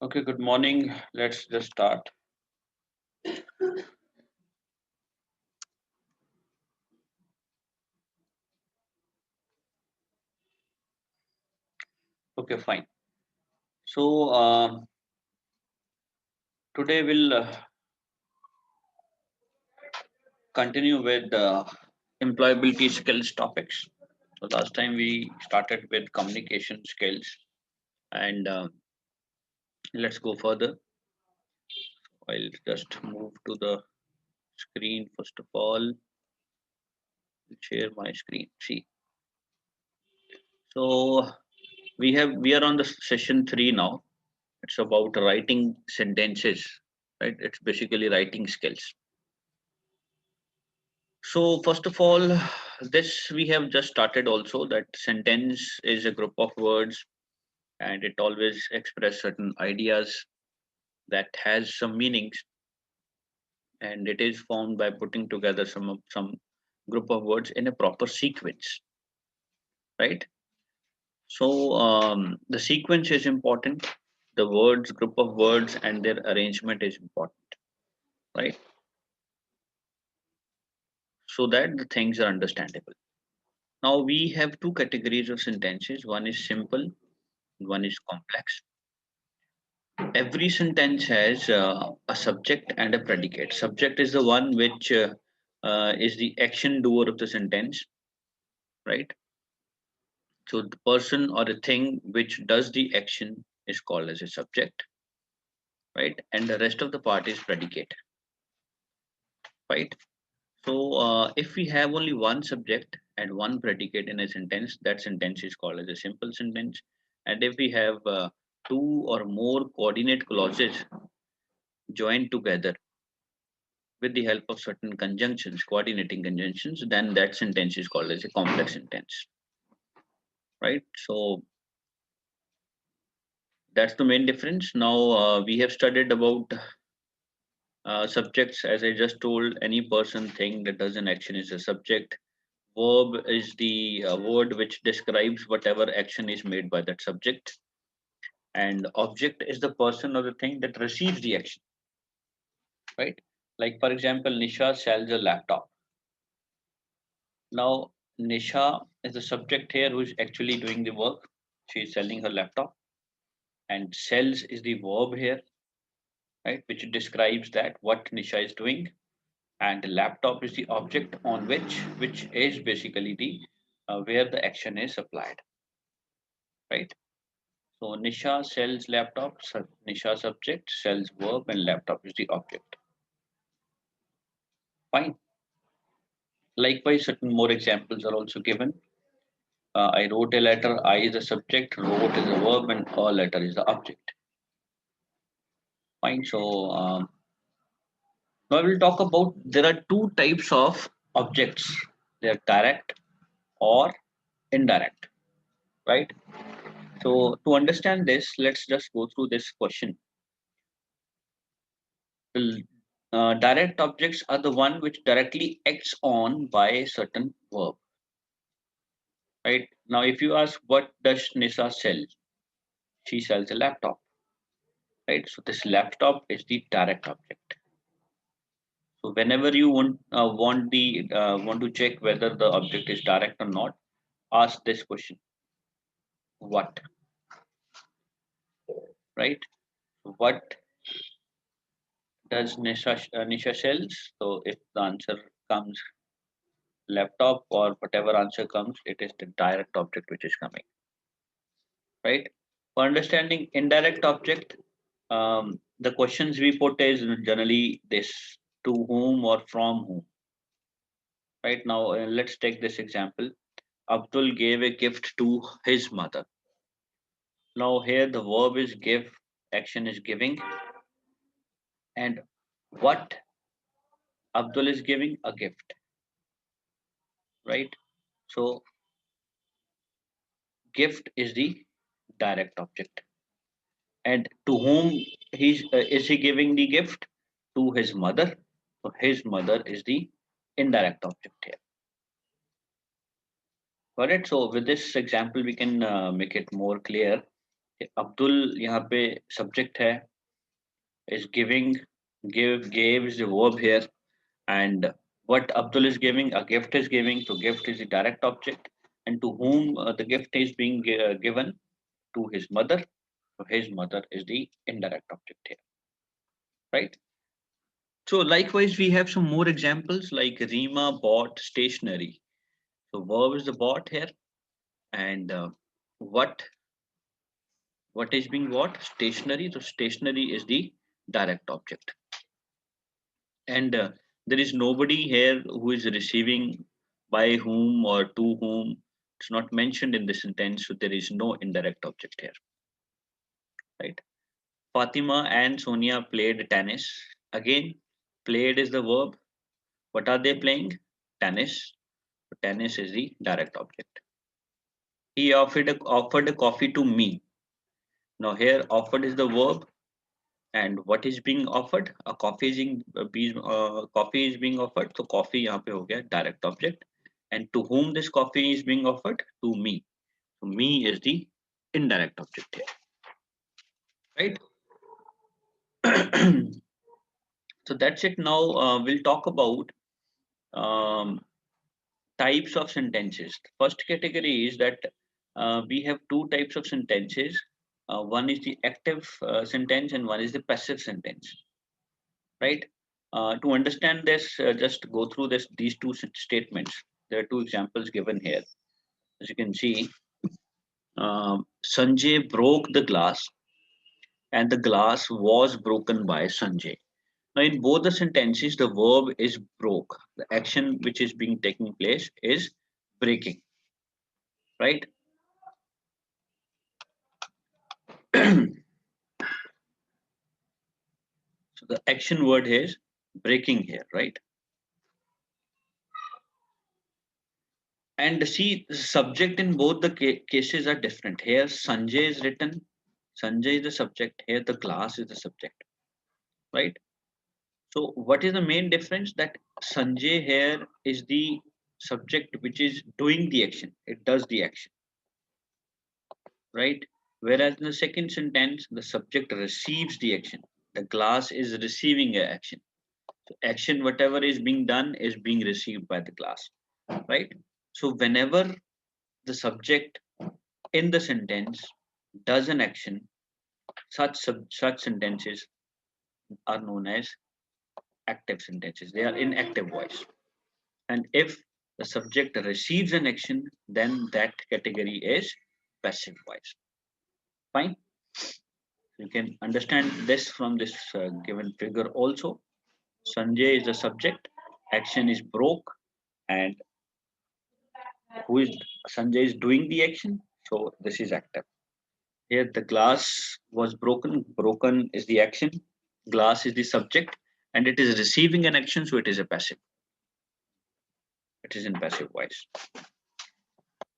Okay, good morning. Let's just start. Okay, fine. So today we'll continue with employability skills topics. So last time we started with communication skills, and let's go further. I'll just move to the screen first of all. Share my screen. See, so we are on the session 3 now. It's about writing sentences, right? It's basically writing skills. So first of all, this we have just started also that sentence is a group of words and it always express certain ideas that has some meanings, and it is formed by putting together some group of words in a proper sequence, right? So the sequence is important, the words, group of words and their arrangement is important, right? So that the things are understandable. Now we have two categories of sentences. One is simple, one is complex. Every sentence has a subject and a predicate. Subject is the one which is the action doer of the sentence, right? So the person or the thing which does the action is called as a subject, right? And the rest of the part is predicate, right? So if we have only one subject and one predicate in a sentence, that sentence is called as a simple sentence. And if we have two or more coordinate clauses joined together with the help of certain conjunctions, coordinating conjunctions, then that sentence is called as a complex sentence, right? So that's the main difference. Now we have studied about subjects. As I just told, any person, thing that does an action is a subject. Verb is the word which describes whatever action is made by that subject. And object is the person or the thing that receives the action, right? Like, for example, Nisha sells a laptop. Now, Nisha is the subject here who is actually doing the work. She is selling her laptop, and sells is the verb here, right, which describes that what Nisha is doing, and the laptop is the object on which is basically the where the action is applied, right? So Nisha sells laptop, Nisha subject, sells verb, and laptop is the object. Fine. Likewise, certain more examples are also given. I wrote a letter. I is the subject, wrote is the verb, and a letter is the object. Fine. So now we'll talk about there are two types of objects. They are direct or indirect, right? So to understand this, let's just go through this question. The direct objects are the one which directly acts on by a certain verb, right? Now, if you ask what does Nisa sell, she sells a laptop, right? So this laptop is the direct object. So whenever you want to check whether the object is direct or not, ask this question: what, right? What does Nisha sells? So if the answer comes laptop or whatever answer comes, it is the direct object which is coming, right? For understanding indirect object, the questions we put is generally this: to whom or from whom, right? Now let's take this example. Abdul gave a gift to his mother. Now here the verb is give, action is giving, and what Abdul is giving a gift, right? So gift is the direct object, and to whom is he giving the gift? To his mother. So his mother is the indirect object here. Got it? So with this example, we can make it more clear. Abdul यहाँ पे subject है, is giving, gave is the verb here, and what Abdul is giving, a gift is giving, so gift is the direct object, and to whom the gift is being given, to his mother, so his mother is the indirect object here, right? So likewise, we have some more examples like Rima bought stationery. So verb is the bought here, and what what is being bought? Stationery. So stationery is the direct object, and there is nobody here who is receiving, by whom or to whom. It's not mentioned in the sentence, so there is no indirect object here, right? Fatima and Sonia played tennis. Again, played is the verb. What are they playing? Tennis. So tennis is the direct object. He offered a coffee to me. Now here offered is the verb, and what is being offered? A coffee coffee is being offered. So coffee यहाँ पे हो गया direct object. And to whom this coffee is being offered? To me. So me is the indirect object here, right? So that's it. Now we'll talk about um, types of sentences. First category is that we have two types of sentences. One is the active sentence and one is the passive sentence, right? To understand this, just go through these two statements. There are two examples given here. As you can see, Sanjay broke the glass and the glass was broken by Sanjay. Now, in both the sentences, the verb is broke. The action which is being taking place is breaking, right? So the action word is breaking here, right? And see, the subject in both the cases are different. Here, Sanjay is written. Sanjay is the subject. Here, the glass is the subject, right? So, what is the main difference? That Sanjay here is the subject which is doing the action. It does the action, right? Whereas in the second sentence, the subject receives the action. The glass is receiving an action. So, action, whatever is being done, is being received by the glass, right? So, whenever the subject in the sentence does an action, such sentences are known as active sentences. They are in active voice. And if the subject receives an action, then that category is passive voice. Fine. You can understand this from this given figure also. Sanjay is the subject, action is broke, and who is Sanjay is doing the action. So this is active. Here the glass was broken. Broken is the action. Glass is the subject, and it is receiving an action, so it is a passive. It is in passive voice,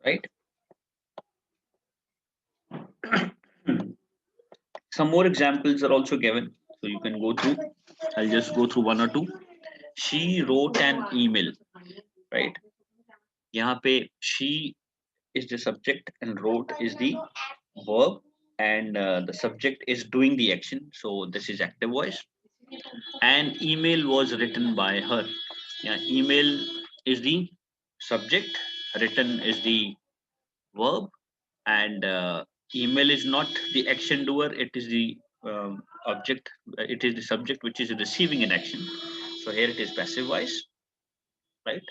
right? Some more examples are also given, so you can go through. I'll just go through one or two. She wrote an email, right? यहाँ पे she is the subject and wrote is the verb, and the subject is doing the action. So this is active voice. And email was written by her. Yeah, email is the subject, written is the verb, and email is not the action doer, it is the object, it is the subject which is receiving an action. So here it is passive voice, right?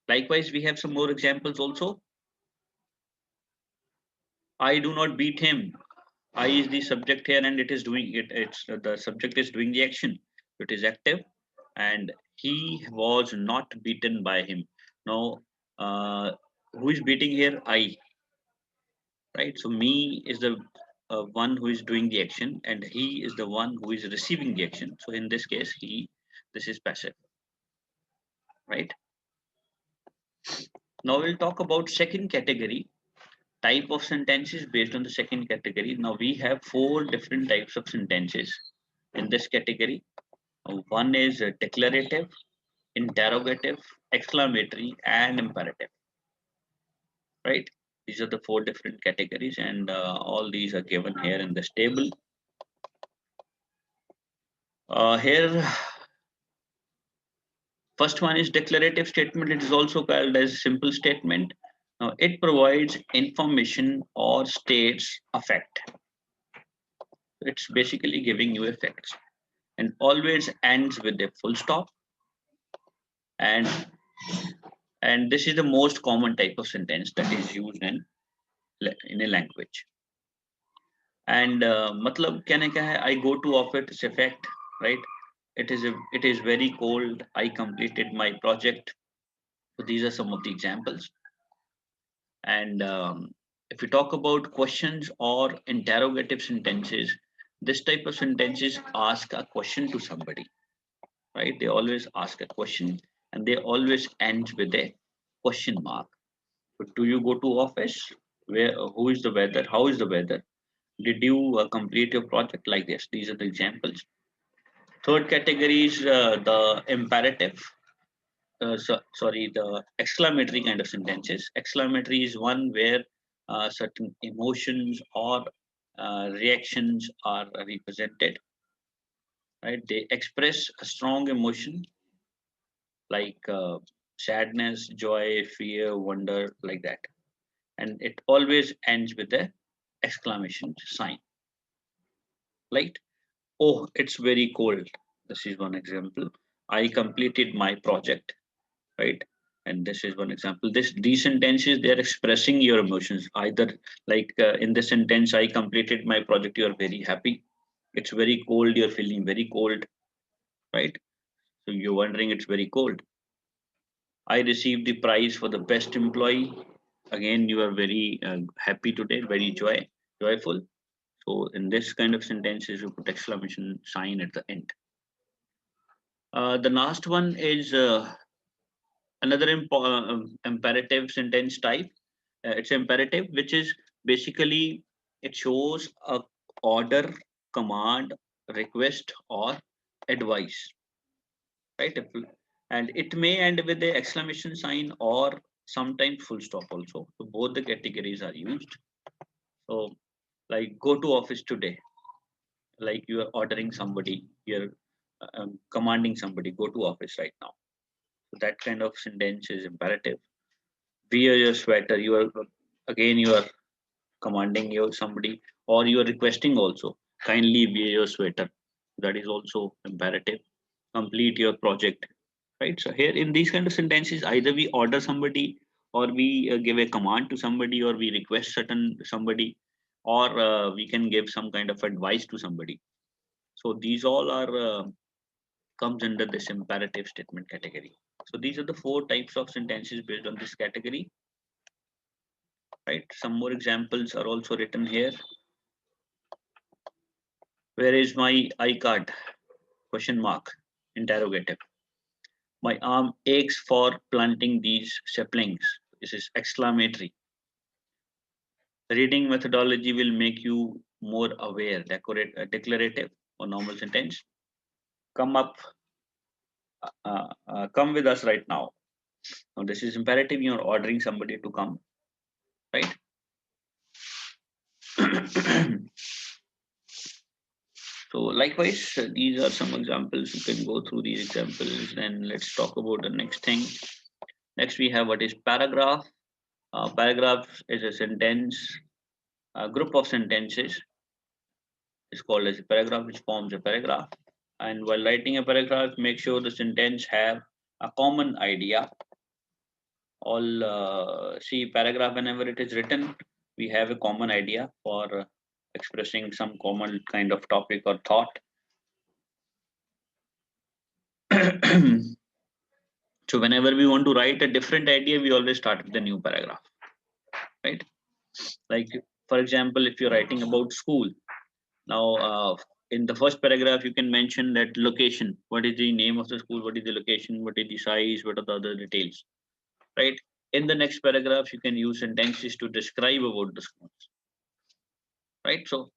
Likewise, we have some more examples also. I do not beat him. I is the subject here, and it is doing it. It's the subject is doing the action. It is active, and he was not beaten by him. Now, who is beating here? I, right? So me is the one who is doing the action, and he is the one who is receiving the action. So in this case, he. This is passive, right? Now we'll talk about second category, type of sentences based on the second category. Now we have four different types of sentences in this category. One is declarative, interrogative, exclamatory, and imperative, right? These are the 4 different categories, and all these are given here in this table. Here, first one is declarative statement. It is also called as simple statement. Now, it provides information or states a fact. It's basically giving you effects, and always ends with a full stop. And this is the most common type of sentence that is used in a language. And matlab कहने क्या है, I go to office effect, right? It is very cold. I completed my project. So these are some of the examples. And if we talk about questions or interrogative sentences, this type of sentences ask a question to somebody, right? They always ask a question, and they always end with a question mark. So do you go to office? Where? Who is the weather? How is the weather? Did you complete your project? Like this? These are the examples. Third category is the imperative. Sorry, the exclamatory kind of sentences. Exclamatory is one where certain emotions or reactions are represented, right? They express a strong emotion like sadness, joy, fear, wonder, like that. And it always ends with a exclamation sign, right? Oh, it's very cold. This is one example. I completed my project, right? And this is one example. These sentences, they are expressing your emotions. Either like in the sentence, I completed my project, you are very happy. It's very cold, you're feeling very cold, right? So you're wondering it's very cold. I received the prize for the best employee. Again, you are very happy today, very joyful. So in this kind of sentences, you put exclamation sign at the end. The last one is another imperative sentence type. It's imperative, which is basically it shows a order, command, request, or advice, right? And it may end with the exclamation sign or sometimes full stop also. So both the categories are used. So like go to office today, like you are ordering somebody, you're commanding somebody, go to office right now. So that kind of sentence is imperative. Wear your sweater. You are again you are commanding you somebody, or you are requesting also. Kindly wear your sweater. That is also imperative. Complete your project, right? So here in these kind of sentences, either we order somebody, or we give a command to somebody, or we request certain somebody, or we can give some kind of advice to somebody. So these all are comes under this imperative statement category. So these are the 4 types of sentences based on this category, right? Some more examples are also written here. Where is my iCard? Question mark. Interrogative. My arm aches for planting these saplings. This is exclamatory. Reading methodology will make you more aware. Declarative or normal sentence. Come up, come with us right now. Now this is imperative. You are ordering somebody to come, right? So likewise, these are some examples. You can go through these examples. Then let's talk about the next thing. Next, we have what is paragraph. Paragraph is a sentence, a group of sentences is called as a paragraph, which forms a paragraph. And while writing a paragraph, make sure the sentence have a common idea. All see paragraph whenever it is written, we have a common idea for expressing some common kind of topic or thought. So whenever we want to write a different idea, we always start with a new paragraph, right? Like for example, if you're writing about school, now in the first paragraph, you can mention that location. What is the name of the school? What is the location? What is the size? What are the other details, right? In the next paragraph, you can use sentences to describe about the schools, right? So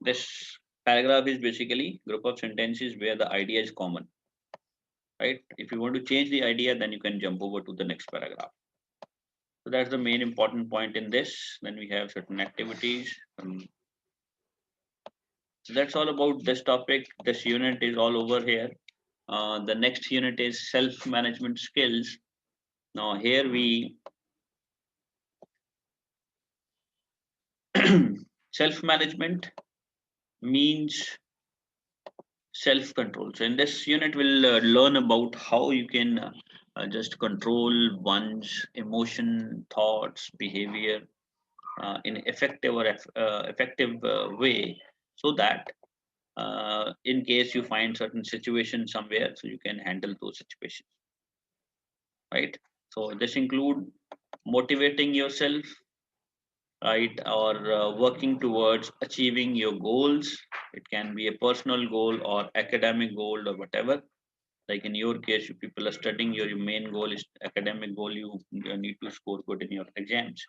this paragraph is basically group of sentences where the idea is common, right? If you want to change the idea, then you can jump over to the next paragraph. So that's the main important point in this. Then we have certain activities. So that's all about this topic. This unit is all over here. The next unit is self-management skills. Now here we self-management means self-control. So in this unit, we'll learn about how you can just control one's emotion, thoughts, behavior in effective or effective way, so that in case you find certain situation somewhere, so you can handle those situations, right? So this include motivating yourself, right, or working towards achieving your goals. It can be a personal goal or academic goal or whatever. Like in your case, you people are studying, your main goal is academic goal, you need to score good in your exams,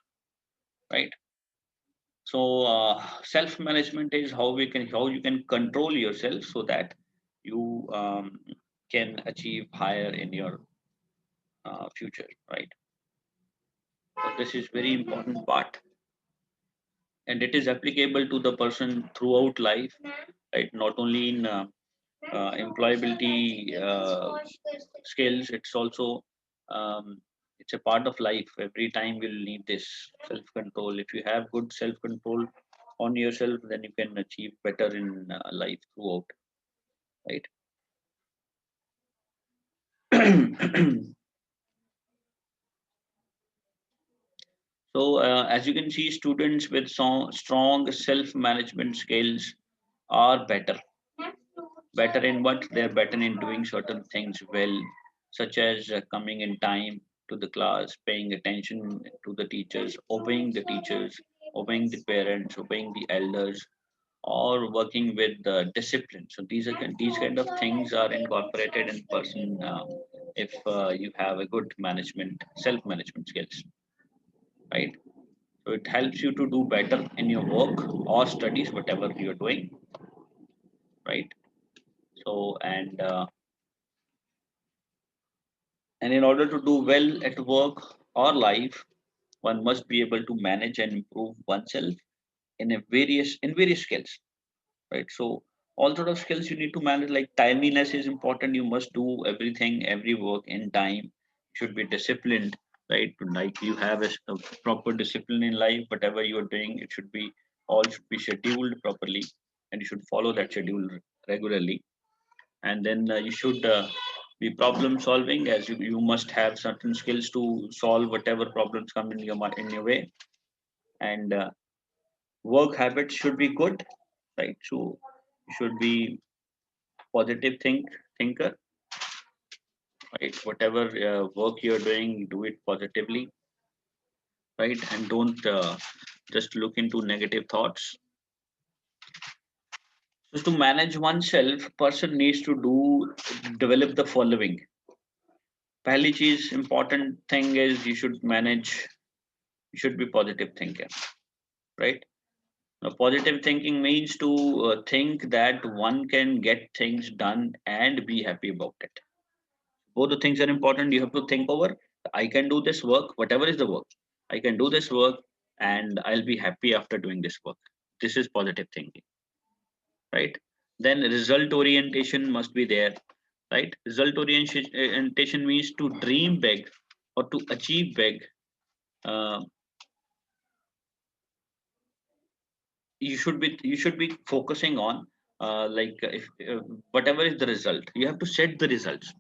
right? So self management is how you can control yourself so that you can achieve higher in your future, right? So this is very important part, and it is applicable to the person throughout life, right? Not only in employability skills, it's also it's a part of life. Every time you'll need this self control. If you have good self control on yourself, then you can achieve better in life throughout, right? So as you can see, students with strong self management skills are better in what they're better in doing certain things well, such as coming in time to the class, paying attention to the teachers, obeying the parents, obeying the elders, or working with discipline. So these kind of things are incorporated in person if you have a good management self management skills, right? So it helps you to do better in your work or studies, whatever you're doing, right? So and in order to do well at work or life, one must be able to manage and improve oneself in various skills, right? So all sort of skills you need to manage. Like timeliness is important. You must do everything, every work in time. You should be disciplined, right? Like you have a proper discipline in life. Whatever you are doing, it should be all should be scheduled properly, and you should follow that schedule regularly. And then you should be problem solving, as you must have certain skills to solve whatever problems come in in your way. And work habits should be good, right? So you should be positive thinker, right? Whatever work you're doing, do it positively, right? And don't just look into negative thoughts. So to manage oneself, person needs to do develop the following. पहली चीज important thing is you should manage. You should be positive thinker, right? Now, positive thinking means to think that one can get things done and be happy about it. Both the things are important. You have to think over, I can do this work, whatever is the work, I can do this work, and I'll be happy after doing this work. This is positive thinking, right? Then result orientation must be there, right? Result orientation means to dream big or to achieve big. uh, you should be focusing on like if whatever is the result, you have to set the results,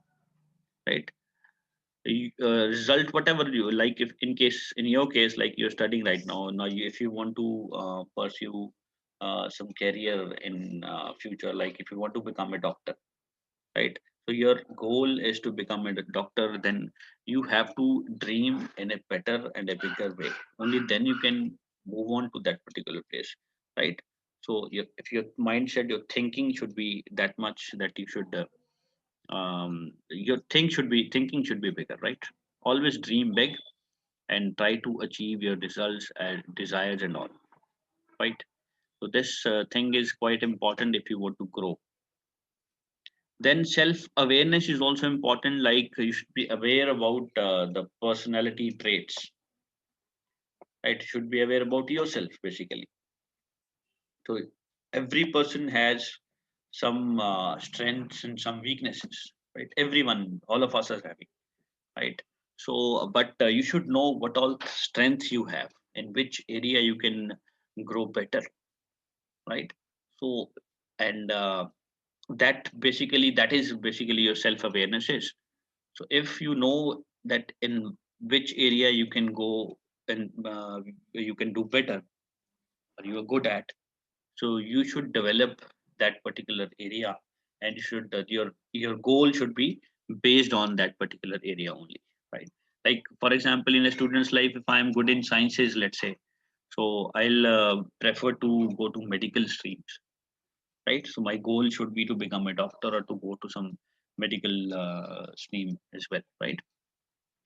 right? Result whatever you like. If in case in your case, like you're studying right now if you want to pursue some career in future, like if you want to become a doctor, right? So your goal is to become a doctor, then you have to dream in a better and a bigger way. Only then you can move on to that particular place, right? So if your mindset, your thinking should be that much that you should your thinking should be bigger, right? Always dream big and try to achieve your results and desires and all, right? So this thing is quite important if you want to grow. Then self awareness is also important. Like you should be aware about the personality traits, right? You should be aware about yourself basically. So every person has some strengths and some weaknesses, right? Everyone, all of us are having, right? So, but you should know what all strengths you have, in which area you can grow better, right? So, and that is basically your self awareness is. So, if you know that in which area you can go and you can do better or you are good at, so you should develop that particular area, and you should your goal should be based on that particular area only, right? Like for example, in a student's life, if I am good in sciences, let's say, so I'll prefer to go to medical streams, right? So my goal should be to become a doctor or to go to some medical stream as well, right?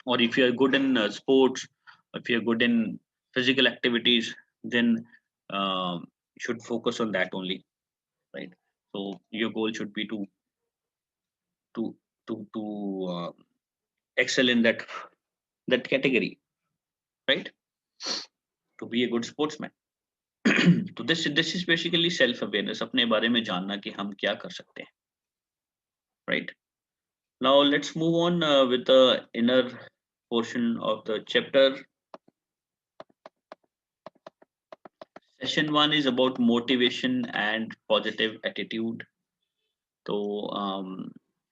Or if you're good in sports, if you're good in physical activities, then you should focus on that only, right? So your goal should be to to uh, excel in that category, right? To be a good sportsman. So this is basically self awareness, अपने बारे में जानना कि हम क्या कर सकते हैं, right? Now let's move on with the inner portion of the chapter. Session 1 is about motivation and positive attitude. So,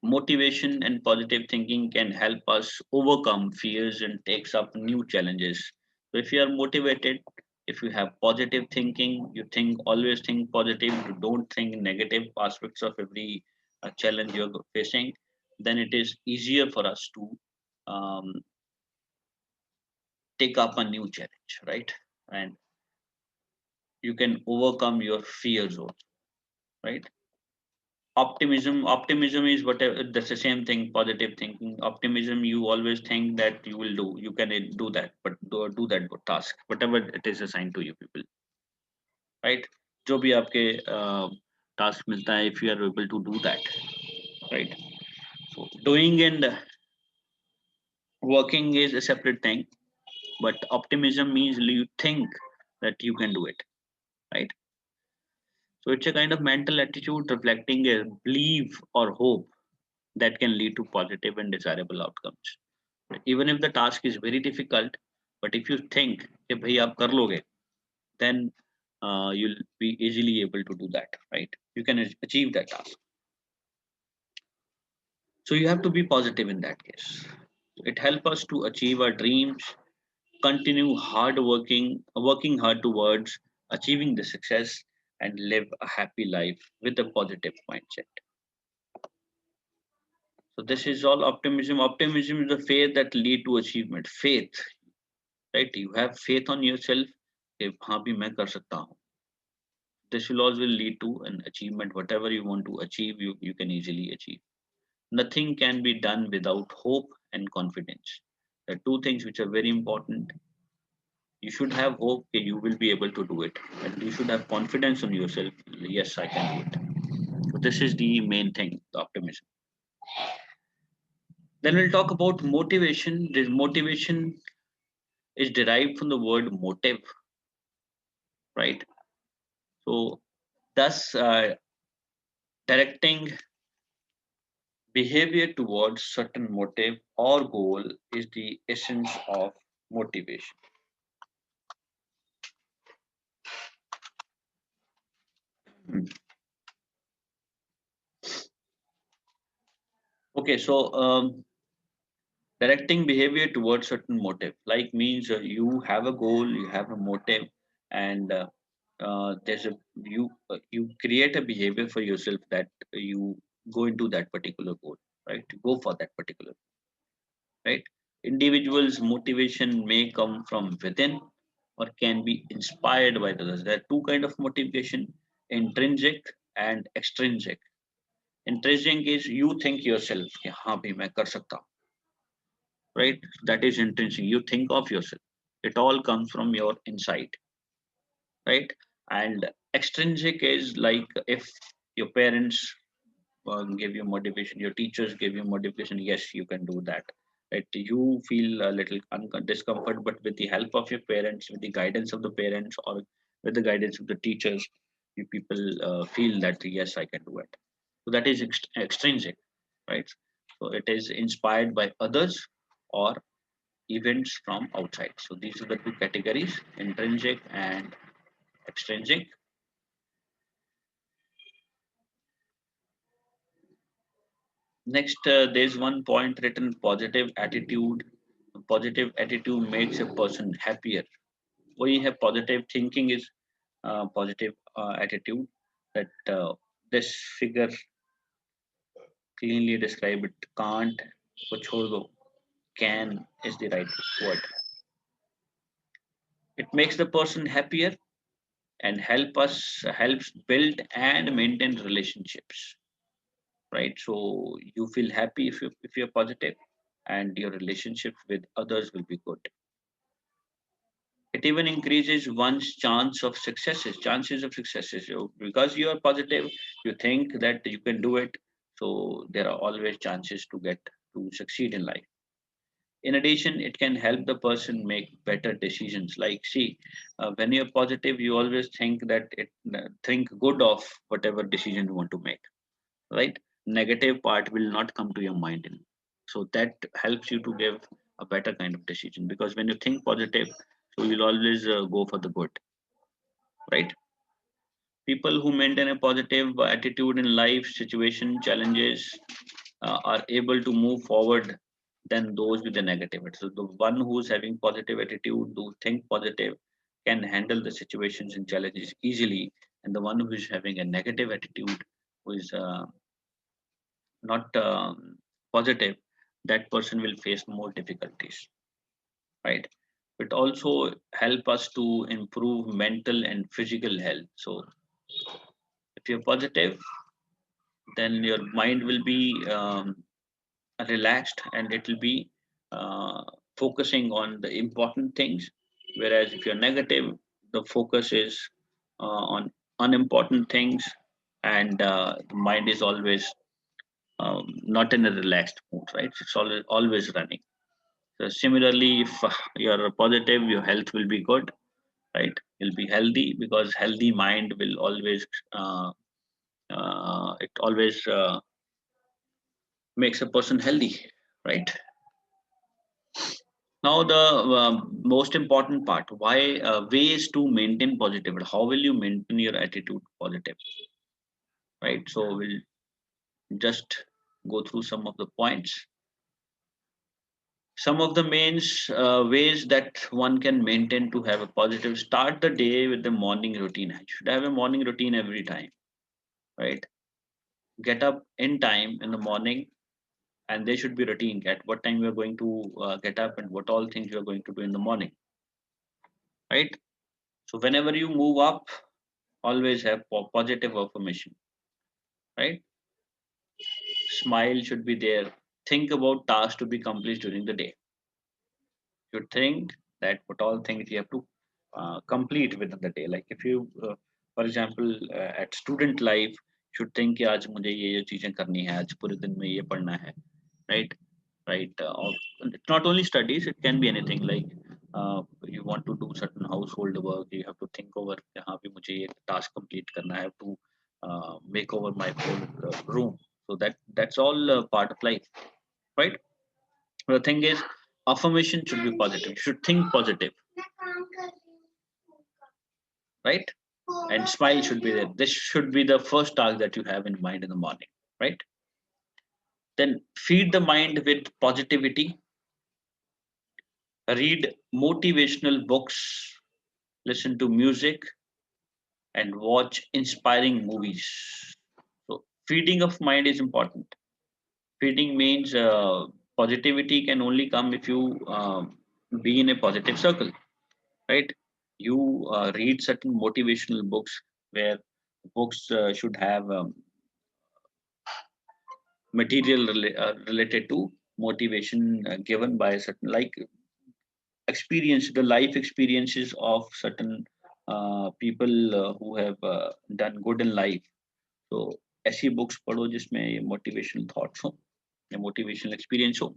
motivation and positive thinking can help us overcome fears and takes up new challenges. So, if you are motivated, if you have positive thinking, you think always think positive. You don't think negative aspects of every challenge you're facing. Then it is easier for us to um, take up a new challenge, right? And you can overcome your fears also, right? Optimism is whatever, that's the same thing, positive thinking. Optimism, you always think that you will do, you can do that, but do that task, whatever it is assigned to you people, right? जो भी आपके task मिलता है, if you are able to do that, right? So doing and working is a separate thing, but optimism means you think that you can do it, right? So it's a kind of mental attitude reflecting a belief or hope that can lead to positive and desirable outcomes. Even if the task is very difficult, but if you think कि भाई आप कर लोगे, then you'll be easily able to do that, right? You can achieve that task. So you have to be positive in that case. It helps us to achieve our dreams, continue working hard towards achieving the success, and live a happy life with a positive mindset. So this is all optimism. Optimism is the faith that lead to achievement. Faith, right? You have faith on yourself. If हाँ भी मैं कर सकता हूँ. This will also lead to an achievement. Whatever you want to achieve, you can easily achieve. Nothing can be done without hope and confidence. The two things which are very important. You should have hope that you will be able to do it, and you should have confidence on yourself. Yes, I can do it. So this is the main thing, the optimism. Then we'll talk about motivation. This motivation is derived from the word motive, right? So thus directing behavior towards certain motive or goal is the essence of motivation. Hmm. Okay, so directing behavior towards certain motive, like means you have a goal, you have a motive, and there's a you create a behavior for yourself that you go into that particular goal, right? To go for that particular, right? Individuals' motivation may come from within or can be inspired by others. There are two kind of motivation: intrinsic and extrinsic. Intrinsic is you think yourself कि हाँ भाई मैं कर सकता हूँ, right? That is intrinsic. You think of yourself. It all comes from your inside, right? And extrinsic is like if your parents give you motivation, your teachers give you motivation. Yes, you can do that. right? You feel a little discomfort, but with the help of your parents, with the guidance of the parents, or with the guidance of the teachers, you people feel that yes, I can do it. So that is extrinsic, right? So it is inspired by others or events from outside. So these are the two categories: intrinsic and extrinsic. Next, there's one point written: positive attitude. Positive attitude makes a person happier. We have positive thinking is positive attitude. That this figure cleanly describe it. Can't, को छोड़ दो. Can is the right word. It makes the person happier and helps build and maintain relationships. Right. So you feel happy if you're positive, and your relationships with others will be good. It even increases one's chances of successes. So because you are positive, you think that you can do it. So there are always chances to succeed in life. In addition, it can help the person make better decisions. Like, see, when you're positive, you always think that think good of whatever decision you want to make. Right? Negative part will not come to your mind. So that helps you to give a better kind of decision, because when you think positive, so you'll always go for the good, right? People who maintain a positive attitude in life situation challenges are able to move forward than those with the negativity. So the one who's having positive attitude, who think positive, can handle the situations and challenges easily, and the one who is having a negative attitude, who is not positive, that person will face more difficulties, right? It also help us to improve mental and physical health. So if you're positive, then your mind will be relaxed, and it will be uh, focusing on the important things. Whereas if you're negative, the focus is on unimportant things, and the mind is always not in a relaxed mood, right? It's always running. So similarly, if you're positive, your health will be good, right? You'll be healthy, because healthy mind will always it always makes a person healthy, right? Now the most important part: why ways to maintain positivity. How will you maintain your attitude positive, right? So we'll just go through some of the points. Some of the main ways that one can maintain to have a positive start the day with the morning routine. You should have a morning routine every time, right? Get up in time in the morning, and there should be routine at what time you are going to get up, and what all things you are going to do in the morning, right? So whenever you move up, always have positive affirmation, right? Smile should be there. Think about tasks to be completed during the day. You think that what all things you have to complete within the day. Like if you for example at student life, should think कि आज मुझे ये चीजें करनी है, आज पूरे दिन में ये पढ़ना है, right? Right, or it's not only studies, it can be anything. Like you want to do certain household work, you have to think over हाँ भी मुझे ये task complete करना है, to make over my whole room. So that's all part of life, right? The thing is, affirmation should be positive. You should think positive, right? And smile should be there. This should be the first task that you have in mind in the morning, right? Then feed the mind with positivity. Read motivational books, listen to music, and watch inspiring movies. So feeding of mind is important. Feeding means positivity can only come if you be in a positive circle, right? You read certain motivational books, where books should have material related to motivation given by certain, like experience, the life experiences of certain people who have done good in life. तो ऐसी books पढ़ो जिसमें ये motivational thoughts हो या motivational experience हो.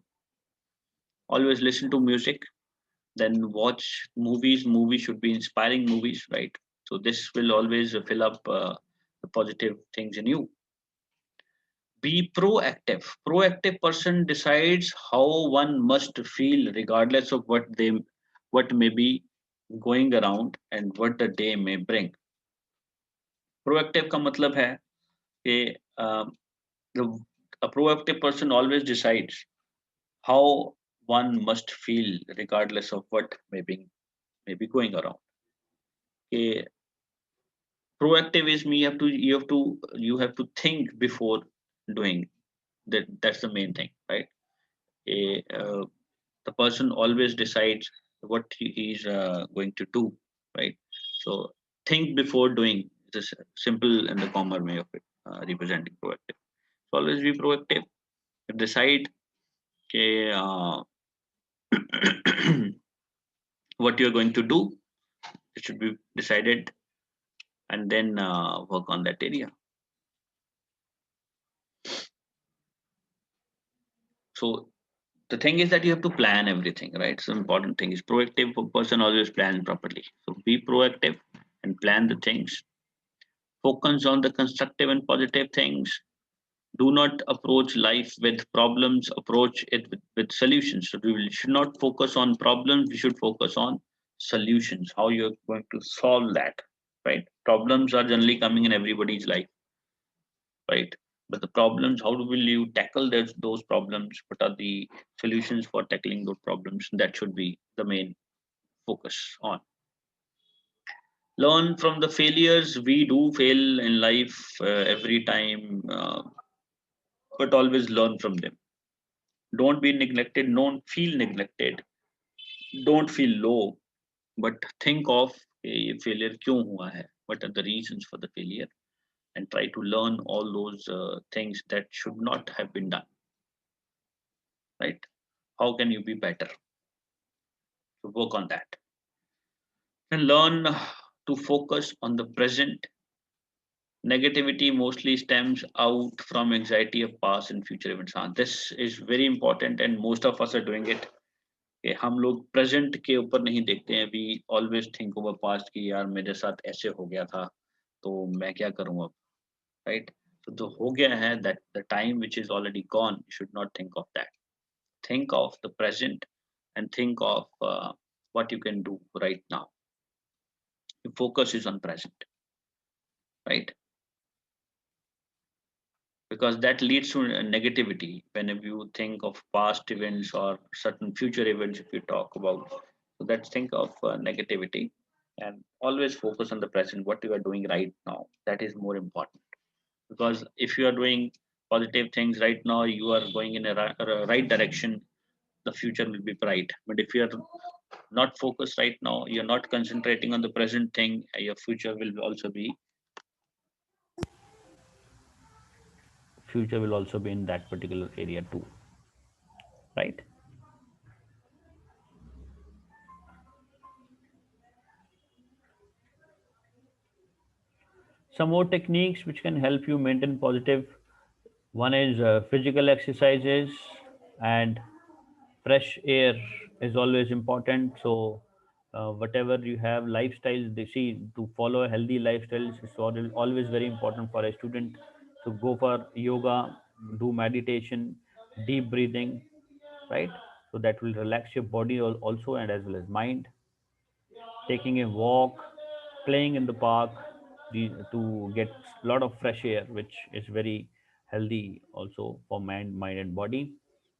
Always listen to music, then watch movies. Movies should be inspiring movies, right? So this will always fill up the positive things in you. Be proactive. Proactive person decides how one must feel regardless of what may be going around and what the day may bring. Proactive का मतलब है कि the a proactive person always decides how one must feel regardless of what may be going around. कि proactive is me, you have to think before doing that. That's the main thing, right? A, the person always decides what he's going to do, right? So think before doing. This simple and the common way of it, representing proactive. So always be proactive. Decide okay, what you're going to do. It should be decided, and then work on that area. So the thing is that you have to plan everything, right? So important thing is proactive person always plan properly. So be proactive and plan the things. Focus on the constructive and positive things. Do not approach life with problems, approach it with solutions. So we should not focus on problems, we should focus on solutions, how you're going to solve that, right? Problems are generally coming in everybody's life, right? But the problems, how will you tackle those problems? What are the solutions for tackling those problems? That should be the main focus on. Learn from the failures. We do fail in life every time, but always learn from them. Don't be neglected, don't feel neglected, don't feel low, but think of ये failure क्यों हुआ है, what are the reasons for the failure, and try to learn all those things that should not have been done, right? How can you be better? So work on that. And learn to focus on the present. Negativity mostly stems out from anxiety of past and future events. This is very important and most of us are doing it. कि हम लोग present के ऊपर नहीं देखते हैं. We always think over past कि यार मेरे साथ ऐसे हो गया था तो मैं क्या करूं अब, राइट? तो जो हो गया है, that the time which is already gone, you should not think of that. Think of the present and think of what you can do right now. The focus is on present, right? Because that leads to negativity whenever you think of past events or certain future events, if you talk about. So let's think of negativity and always focus on the present, what you are doing right now. That is more important. Because if you are doing positive things right now, you are going in a right direction, the future will be bright. But if you are not focused right now, you're not concentrating on the present thing, your future will also be in that particular area too, right? Some more techniques which can help you maintain positive. One is physical exercises, and fresh air is always important. So whatever you have lifestyles, they see to follow a healthy lifestyle is always very important for a student. So go for yoga, do meditation, deep breathing, right? So that will relax your body also and as well as mind. Taking a walk, playing in the park, to get a lot of fresh air, which is very healthy also for mind and body.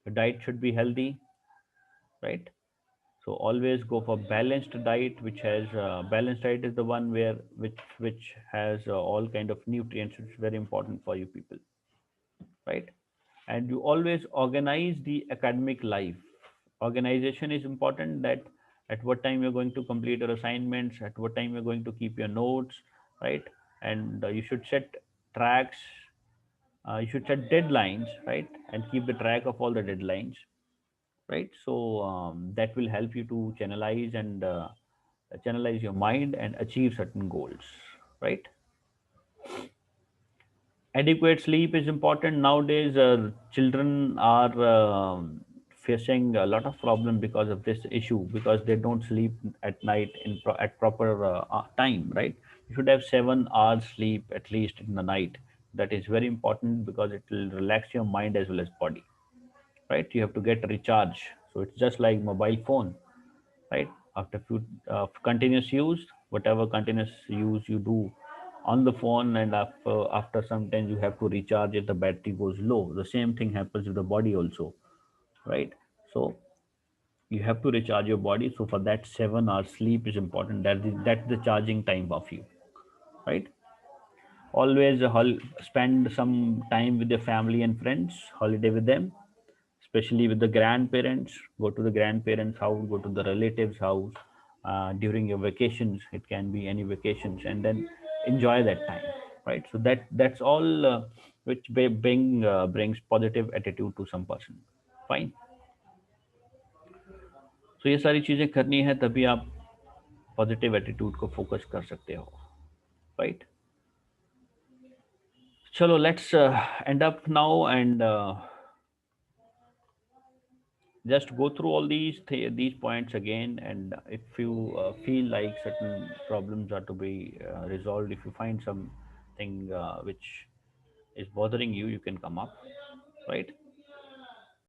The diet should be healthy, right? So always go for balanced diet, which has balanced diet is the one which has all kind of nutrients, which is very important for you people, right? And you always organize the academic life. Organization is important, that at what time you're going to complete your assignments, at what time you're going to keep your notes, right? And you should set tracks, you should set deadlines, right? And keep the track of all the deadlines, right? So that will help you to channelize your mind and achieve certain goals, right? Adequate sleep is important nowadays. Children are facing a lot of problem because of this issue, because they don't sleep at night at proper time, right? You should have 7 hours sleep at least in the night. That is very important because it will relax your mind as well as body, right? You have to get recharge. So it's just like mobile phone, right? After few continuous use, whatever continuous use you do on the phone, and after some time you have to recharge it, the battery goes low. The same thing happens with the body also, right? So you have to recharge your body. So for that, 7 hours sleep is important. That's the charging time of you, right? Always spend some time with your family and friends, holiday with them, especially with the grandparents. Go to the grandparents' house, go to the relatives' house during your vacations. It can be any vacations, and then enjoy that time, right? So that's all which brings positive attitude to some person. Fine. So ये सारी चीजें करनी है, तभी आप positive attitude को focus कर सकते हो, राइट? चलो, let's end up now and just go through all these points again. And if you feel like certain problems are to be resolved, if you find something which is bothering you, you can come up, right?